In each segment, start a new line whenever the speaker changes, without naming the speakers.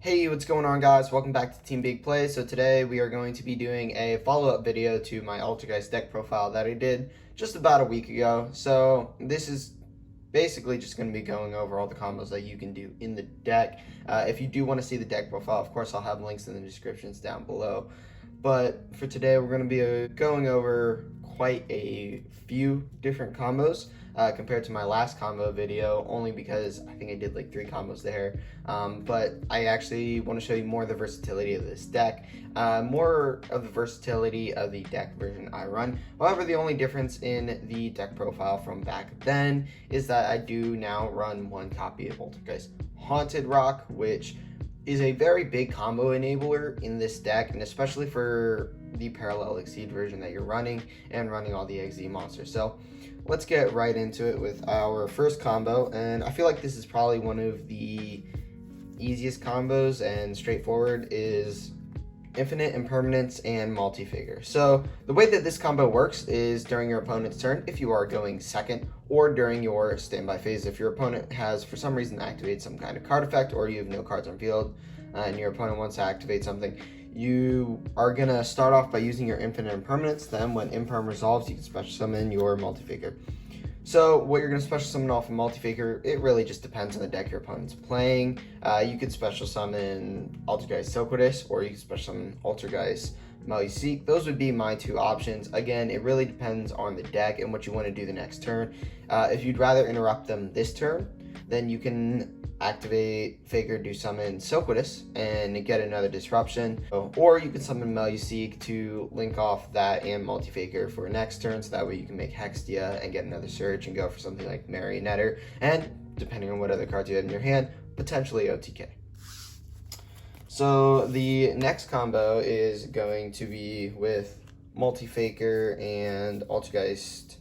Hey, what's going on, guys? Welcome back to Team Big Play. So today we are going to be doing a follow-up video to my Altergeist deck profile that I did just about a week ago. So this is basically just going to be going over all the combos that you can do in the deck. If you do want to see the deck profile, of course, I'll have links in the descriptions down below. But for today, we're going to be going over quite a few different combos compared to my last combo video, only because I think I did like 3 combos there. But I actually want to show you more of the versatility of this deck, more of the versatility of the deck version I run. However, the only difference in the deck profile from back then is that I do now run 1 copy of Altergeist Haunted Rock, which is a very big combo enabler in this deck, and especially for the Parallel Exceed version that you're running and running all the XZ monsters. So let's get right into it with our first combo, and I feel like this is probably one of the easiest combos and straightforward is Infinite Impermanence and Multi-Figure. So the way that this combo works is during your opponent's turn, if you are going second, or during your standby phase, if your opponent has for some reason activated some kind of card effect, or you have no cards on field and your opponent wants to activate something, you are going to start off by using your Infinite Impermanence. Then when Imperm resolves, you can special summon your Multi-Figure. So what you're going to special summon off of Multi-Figure, it really just depends on the deck your opponent's playing. You could special summon Altergeist Silquidus, or you could special summon Altergeist Meluseek. Those would be my 2 options. Again, it really depends on the deck and what you want to do the next turn. If you'd rather interrupt them this turn, then you can activate Figure to summon Silquidus and get another disruption, or you can summon Meluseek to link off that and Multi-Figure for next turn, so that way you can make Hextia and get another search and go for something like Marionetter, and depending on what other cards you have in your hand, potentially OTK. So the next combo is going to be with Multi-Figure and Altergeist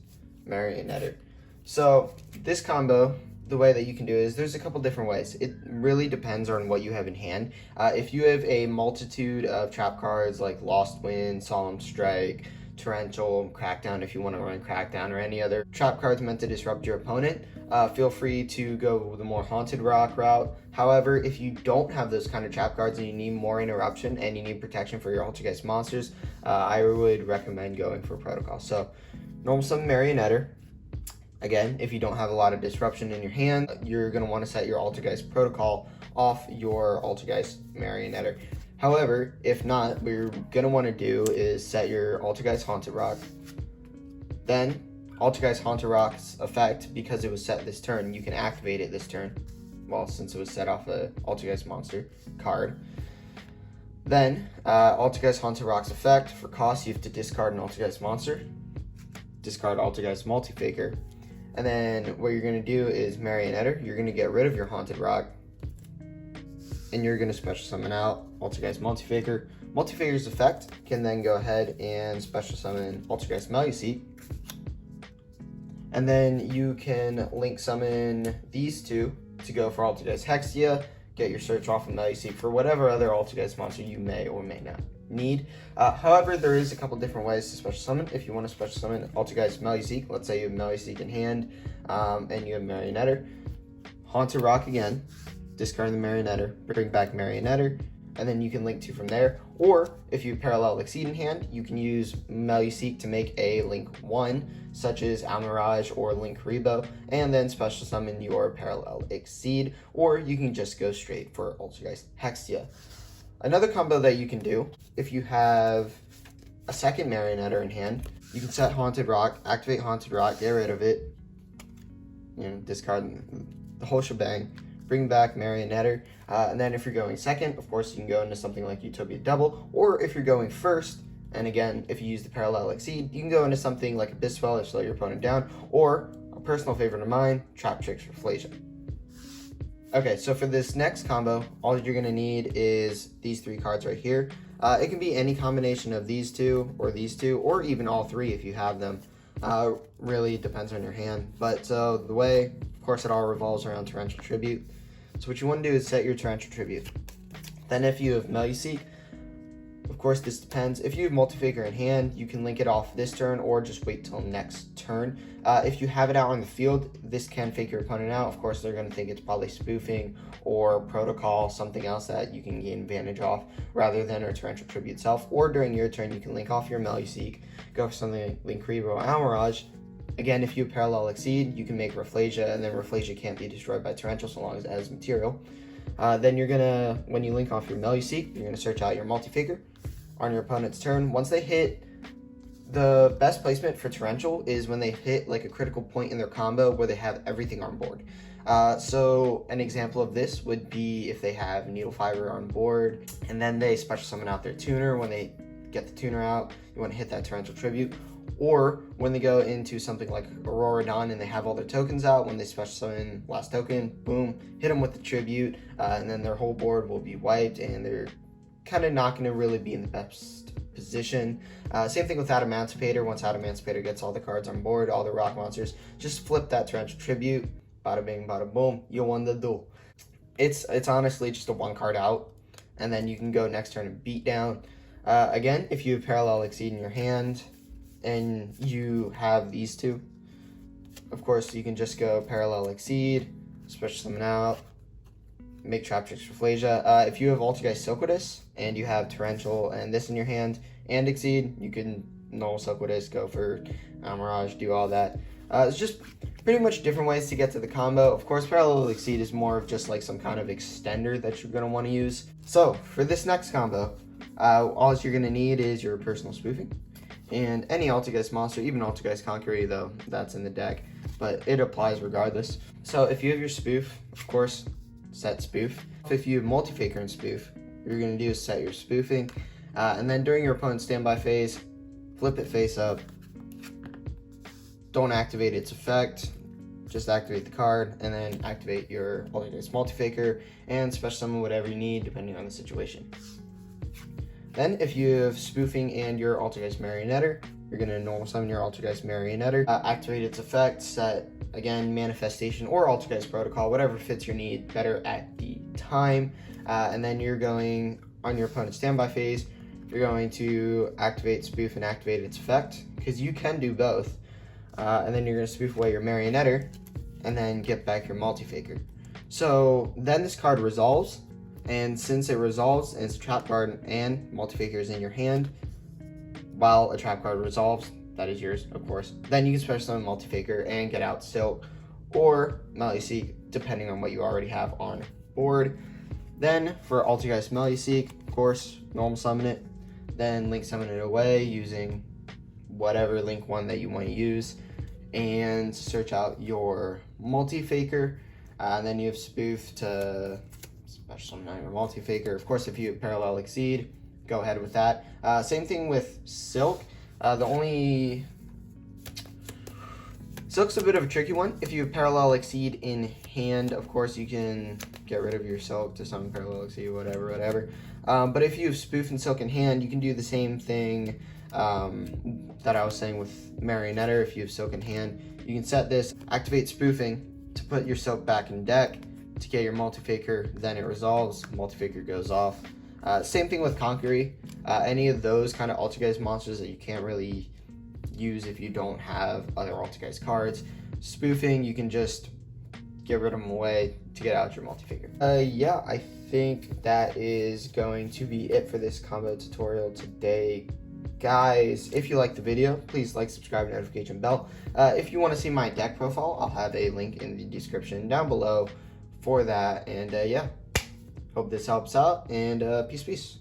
Marionetter. So this combo, the way that you can do it is there's a couple different ways. It really depends on what you have in hand. If you have a multitude of trap cards like Lost Wind, Solemn Strike, Torrential, Crackdown, if you want to run Crackdown, or any other trap cards meant to disrupt your opponent, feel free to go the more Haunted Rock route. However, if you don't have those kind of trap cards and you need more interruption and you need protection for your Altergeist monsters, I would recommend going for Protocol. So normal summon Marionetter. Again, if you don't have a lot of disruption in your hand, you're going to want to set your Altergeist Protocol off your Altergeist Marionetter. However, if not, what you're going to want to do is set your Altergeist Haunted Rock. Then, Altergeist Haunted Rock's effect, because it was set this turn, you can activate it this turn. Well, since it was set off a Altergeist monster card. Then, Altergeist Haunted Rock's effect, for cost, you have to discard an Altergeist monster. Discard Altergeist Multi-Figure. And then what you're going to do is Marionetter. You're going to get rid of your Haunted Rock, and you're going to special summon out Altergeist Multi-Figure. Multi-Figure's effect can then go ahead and special summon Altergeist Meluseek. And then you can link summon these 2 to go for Altergeist Hextia, get your search off of Meluseek for whatever other Altergeist monster you may or may not need. However, there is a couple different ways to special summon. If you want to special summon Altergeist Meluseek, let's say you have Meluseek in hand and you have Marionetter, Haunted Rock again, discard the Marionetter, bring back Marionetter, and then you can link 2 from there. Or if you have Parallel Exceed in hand, you can use Meluseek to make a link 1, such as Almirage or Link Rebo, and then special summon your Parallel Exceed, or you can just go straight for Altergeist Hextia. Another combo that you can do, if you have a second Marionetter in hand, you can set Haunted Rock, activate Haunted Rock, get rid of it, discard the whole shebang, bring back Marionetter, and then if you're going second, of course, you can go into something like Utopia Double, or if you're going first, and again, if you use the Parallel Exceed, you can go into something like Abyss Swell to slow your opponent down, or a personal favorite of mine, Trap Tricks Reflasia. Okay, so for this next combo, all you're going to need is these 3 cards right here. It can be any combination of these 2, or even all 3 if you have them. Really depends on your hand. But so the way, of course, it all revolves around Torrential Tribute. So what you want to do is set your Torrential Tribute. Then if you have Meluseek, Of course, this depends. If you have multi-faker in hand, you can link it off this turn or just wait till next turn. If you have it out on the field, this can fake your opponent out. Of course, they're going to think it's probably spoofing or protocol, something else that you can gain advantage off rather than a torrential tribute itself. Or during your turn, you can link off your Meluseek, go for something like Link Rebo Almirage. Again, if you parallel exceed, you can make Rafflesia, and then Rafflesia can't be destroyed by torrential so long as it has material. Then you're gonna, when you link off your Meluseek, you're gonna search out your multi-faker on your opponent's turn. Once they hit, the best placement for torrential is when they hit like a critical point in their combo where they have everything on board. So an example of this would be if they have Needle Fiber on board and then they special summon out their tuner. When they get the tuner out, you want to hit that torrential tribute. Or when they go into something like Aurora Dawn and they have all their tokens out, when they special summon last token, boom, hit them with the tribute, and then their whole board will be wiped and they're kind of not going to really be in the best position. Same thing with Emancipator. Once Emancipator gets all the cards on board, all the rock monsters, just flip that torrential tribute, bada bing, bada boom, you won the duel. It's honestly just a one card out, and then you can go next turn and beat down. Again, if you have Parallel Exceed in your hand, and you have these two, of course you can just go Parallel Exceed, special summon out, make Trap Tricks Rafflesia. If you have Altergeist Silquidus and you have Torrential and this in your hand and Exceed, you can null Silquidus, go for Mirage, do all that. It's just pretty much different ways to get to the combo. Of course, Parallel Exceed is more of just like some kind of extender that you're going to want to use. So for this next combo, all you're going to need is your personal spoofing and any Altergeist monster, even Altergeist Conqueror, though that's in the deck, but it applies regardless. So if you have your spoof, of course, set spoof. If you have multi-faker and spoof, what you're going to do is set your spoofing, and then during your opponent's standby phase, flip it face up. Don't activate its effect, just activate the card, and then activate your Altergeist multi-faker and special summon whatever you need depending on the situation. Then, if you have spoofing and your Altergeist Marionetter, you're going to normal summon your Altergeist Marionetter, activate its effect, set, again, Manifestation or Altergeist Protocol, whatever fits your need better at the time. And then you're going, on your opponent's standby phase, you're going to activate spoof and activate its effect, because you can do both. And then you're going to spoof away your Marionetter, and then get back your multi-faker. So, then this card resolves. And since it resolves and it's a trap card and multi-faker is in your hand, while a trap card resolves, that is yours, of course, then you can special summon multi-faker and get out Silk or Meluseek, depending on what you already have on board. Then for Altergeist Meluseek, of course, normal summon it, then link summon it away using whatever link one that you want to use, and search out your multi-faker, and then you have spoof to special summon your multi-faker. Of course, if you have Parallel Exceed, go ahead with that. Same thing with Silk. Silk's a bit of a tricky one. If you have Parallel Exceed in hand, of course, you can get rid of your Silk to summon Parallel Exceed, whatever. But if you have Spoof and Silk in hand, you can do the same thing that I was saying with Marionetter. If you have Silk in hand, you can set this, activate Spoofing to put your Silk back in deck, to get your multi-faker, then it resolves, multi-faker goes off. Same thing with Conqueror. Any of those kind of Altergeist monsters that you can't really use if you don't have other Altergeist cards. Spoofing, you can just get rid of them away to get out your multi-faker. Yeah, I think that is going to be it for this combo tutorial today. Guys, if you liked the video, please like, subscribe, notification bell. If you want to see my deck profile, I'll have a link in the description down below for that. And yeah, hope this helps out, and peace.